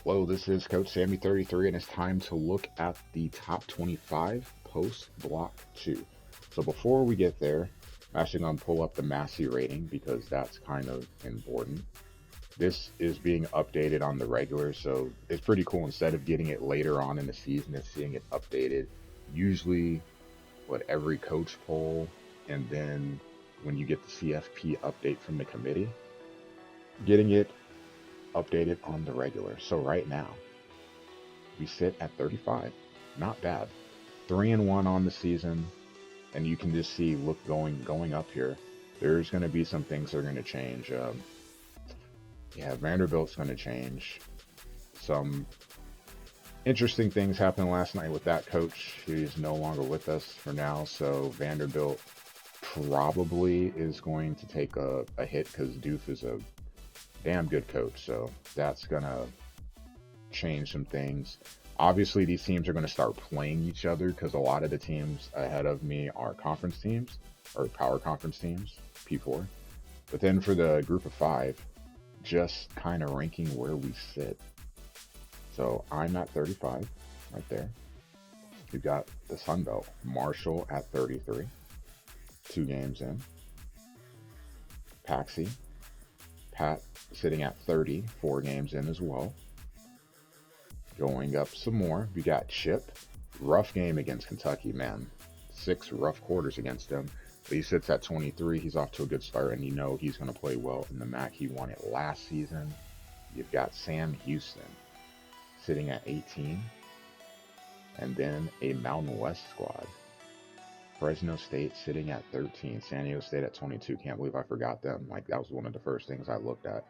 Hello, this is Coach Sammy33, and it's time to look at the top 25 post block 2. So before we get there, I'm actually going to pull up the Massey rating because that's kind of important. This is being updated on the regular, so it's pretty cool. Instead of getting it later on in the season and seeing it updated, usually every coach poll, and then when you get the CFP update from the committee, getting it updated on the regular. So right now, we sit at 35. Not bad. 3-1 on the season, and you can just see, look, going up here. There's going to be some things that are going to change. Yeah, Vanderbilt's going to change. Some interesting things happened last night with that coach. He's no longer with us for now, so Vanderbilt probably is going to take a hit because Doof is a damn good coach. So that's going to change some things. Obviously, these teams are going to start playing each other because a lot of the teams ahead of me are conference teams or power conference teams, P4. But then for the group of 5, just kind of ranking where we sit. So I'm at 35 right there. We've got the Sun Belt, Marshall at 33, 2 games in. Paxi, Pat sitting at 30, 4 games in as well. Going up some more, we got Chip. Rough game against Kentucky, man. 6 rough quarters against them. But he sits at 23. He's off to a good start, and you know he's going to play well in the MAC. He won it last season. You've got Sam Houston sitting at 18. And then a Mountain West squad. Fresno State sitting at 13. San Diego State at 22. Can't believe I forgot them. Like, that was one of the first things I looked at.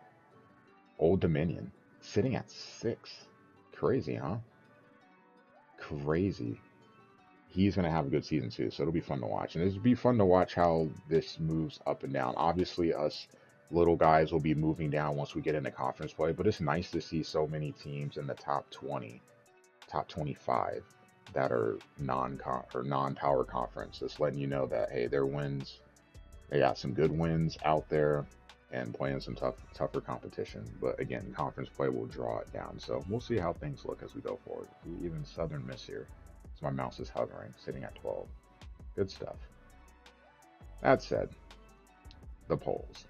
Old Dominion sitting at 6. Crazy, huh? Crazy. He's going to have a good season too, so it'll be fun to watch. And it'll be fun to watch how this moves up and down. Obviously, us little guys will be moving down once we get into conference play, but it's nice to see so many teams in the top 20, top 25 that are non-power conference. Just letting you know that, hey, their wins, they got some good wins out there and playing some tougher competition. But again, conference play will draw it down. So we'll see how things look as we go forward. Even Southern Miss here. So my mouse is hovering, sitting at 12. Good stuff. That said, the polls.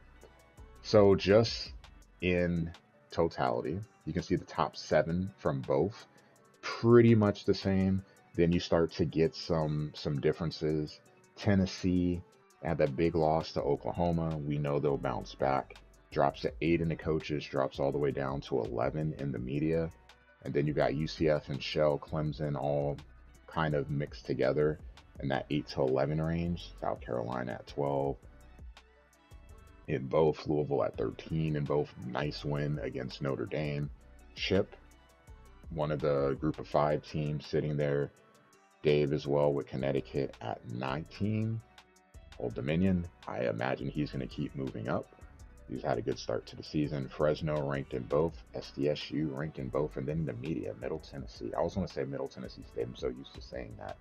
So just in totality, you can see the top 7 from both. Pretty much the same. Then you start to get some differences. Tennessee had that big loss to Oklahoma. We know they'll bounce back. Drops to 8 in the coaches, drops all the way down to 11 in the media. And then you got UCF and Shell, Clemson all kind of mixed together in that 8 to 11 range. South Carolina at 12. In both, Louisville at 13 in both. Nice win against Notre Dame. Chip, one of the group of 5 teams sitting there. Dave as well with Connecticut at 19. Old Dominion, I imagine he's going to keep moving up. He's had a good start to the season. Fresno ranked in both. SDSU ranked in both. And then the media, Middle Tennessee. I was going to say Middle Tennessee State. I'm so used to saying that.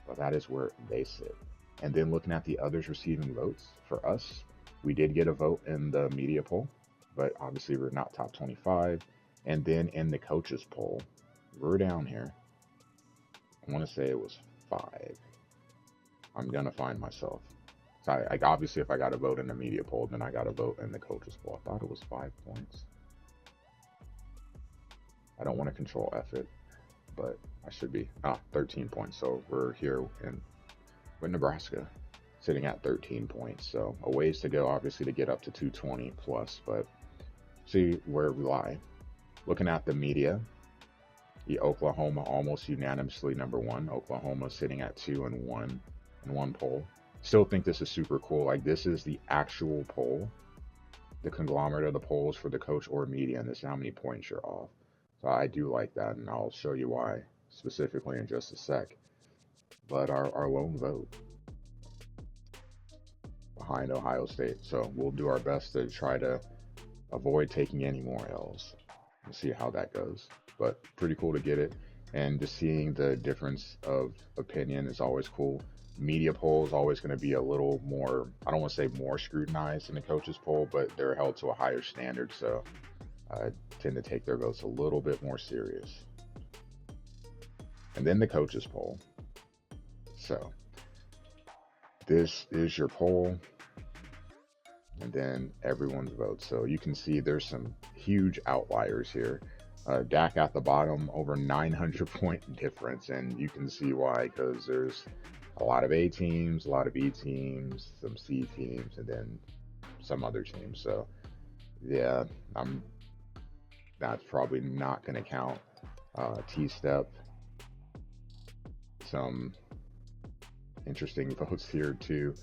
But that is where they sit. And then looking at the others receiving votes, for us, we did get a vote in the media poll. But obviously we're not top 25. And then in the coaches poll, we're down here. I want to say it was 5. I'm going to find myself. So obviously, if I got a vote in the media poll, then I got a vote in the coaches poll. I thought it was 5 points. I don't want to control F it, but I should be 13 points. So we're here with Nebraska, sitting at 13 points. So a ways to go, obviously, to get up to 220 plus. But see where we lie. Looking at the media, the Oklahoma almost unanimously number 1. Oklahoma sitting at 2-1 in one poll. Still think this is super cool. Like, this is the actual poll, the conglomerate of the polls for the coach or media, and this is how many points you're off. So I do like that, and I'll show you why specifically in just a sec. But our lone vote behind Ohio State. So we'll do our best to try to avoid taking any more L's. We'll see how that goes. But pretty cool to get it. And just seeing the difference of opinion is always cool. Media poll is always going to be a little more, I don't want to say more scrutinized than the coaches poll, but they're held to a higher standard. So tend to take their votes a little bit more serious. And then the coaches poll. So this is your poll, and then everyone's vote. So you can see there's some huge outliers here. Dak at the bottom, over 900 point difference, and you can see why, because there's a lot of A teams, a lot of B teams, some C teams, and then some other teams. So yeah, that's probably not going to count. T-Step, some interesting votes here too.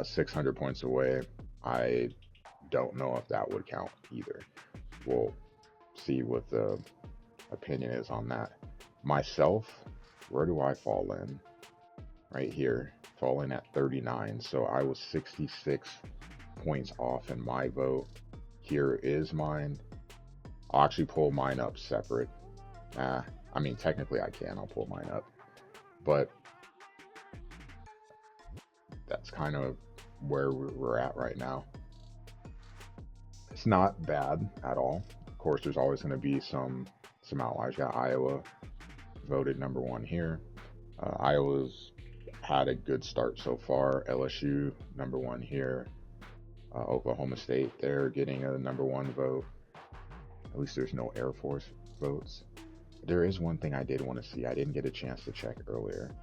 600 points away. I don't know if that would count either. We'll see what the opinion is on that. Myself, where do I fall in? Right here, falling at 39. So I was 66 points off in my vote. Here is mine. I'll actually pull mine up separate. I mean, technically I can. I'll pull mine up. But that's kind of where we're at right now. It's not bad at all. Of course, there's always going to be some outliers. Got Iowa voted #1 here. Iowa's had a good start so far. LSU #1 here. Oklahoma State, they're getting a #1 vote. At least there's no Air Force votes. There is one thing I did want to see. I didn't get a chance to check earlier.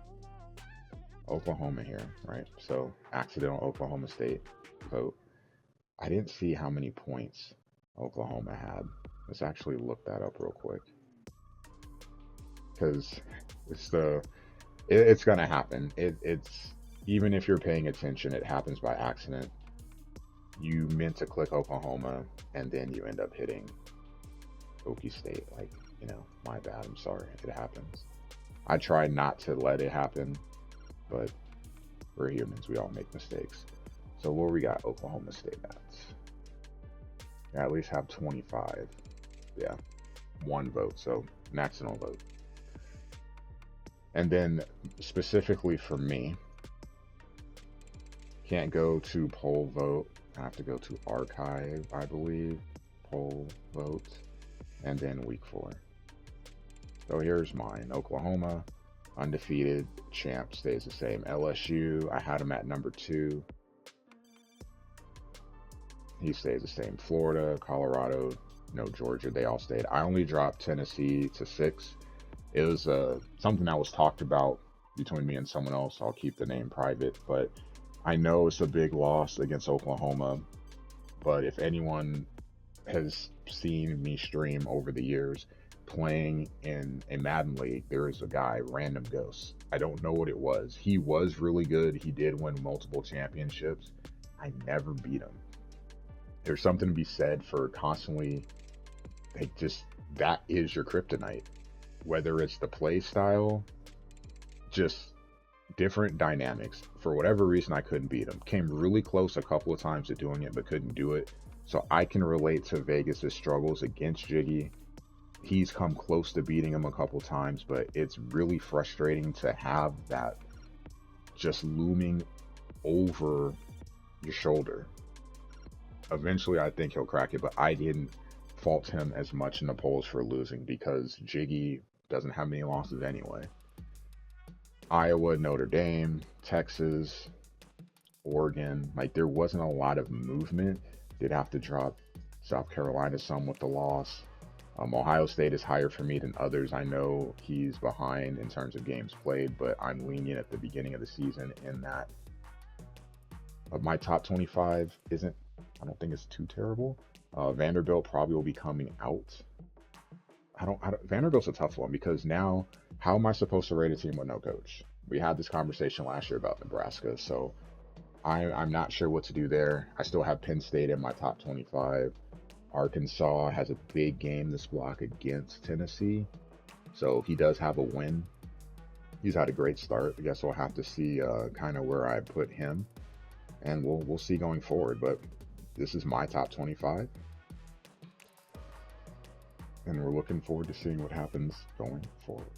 Oklahoma here, right? So accidental Oklahoma State vote. I didn't see how many points Oklahoma had. Let's actually look that up real quick, because it's gonna happen. It's even if you're paying attention, it happens by accident. You meant to click Oklahoma, and then you end up hitting Okie State. Like, my bad. I'm sorry. It happens. I try not to let it happen, but we're humans. We all make mistakes. So where we got Oklahoma State at? Yeah, at least have 25. Yeah, 1 vote. So an accidental vote. And then specifically for me, can't go to poll vote. I have to go to archive, I believe. Poll vote. And then week 4. So here's mine. Oklahoma, undefeated, champ stays the same. LSU, I had him at #2. He stays the same. Florida, Colorado, Georgia, they all stayed. I only dropped Tennessee to 6. It was something that was talked about between me and someone else. I'll keep the name private, but I know it's a big loss against Oklahoma. But if anyone has seen me stream over the years, playing in a Madden league, there is a guy, Random Ghost. I don't know what it was. He was really good. He did win multiple championships. I never beat him. There's something to be said for constantly, that is your kryptonite. Whether it's the play style, just different dynamics. For whatever reason, I couldn't beat him. Came really close a couple of times to doing it, but couldn't do it. So I can relate to Vegas' struggles against Jiggy. He's come close to beating him a couple times, but it's really frustrating to have that just looming over your shoulder. Eventually, I think he'll crack it, but I didn't fault him as much in the polls for losing because Jiggy doesn't have many losses anyway. Iowa, Notre Dame, Texas, Oregon, there wasn't a lot of movement. Did have to drop South Carolina some with the loss. Ohio State is higher for me than others. I know he's behind in terms of games played, but I'm lenient at the beginning of the season in that. My top 25 I don't think it's too terrible. Vanderbilt probably will be coming out. Vanderbilt's a tough one because now, how am I supposed to rate a team with no coach? We had this conversation last year about Nebraska, so I'm not sure what to do there. I still have Penn State in my top 25. Arkansas has a big game this block against Tennessee, so he does have a win. He's had a great start. I guess we'll have to see kind of where I put him, and we'll see going forward. But this is my top 25, and we're looking forward to seeing what happens going forward.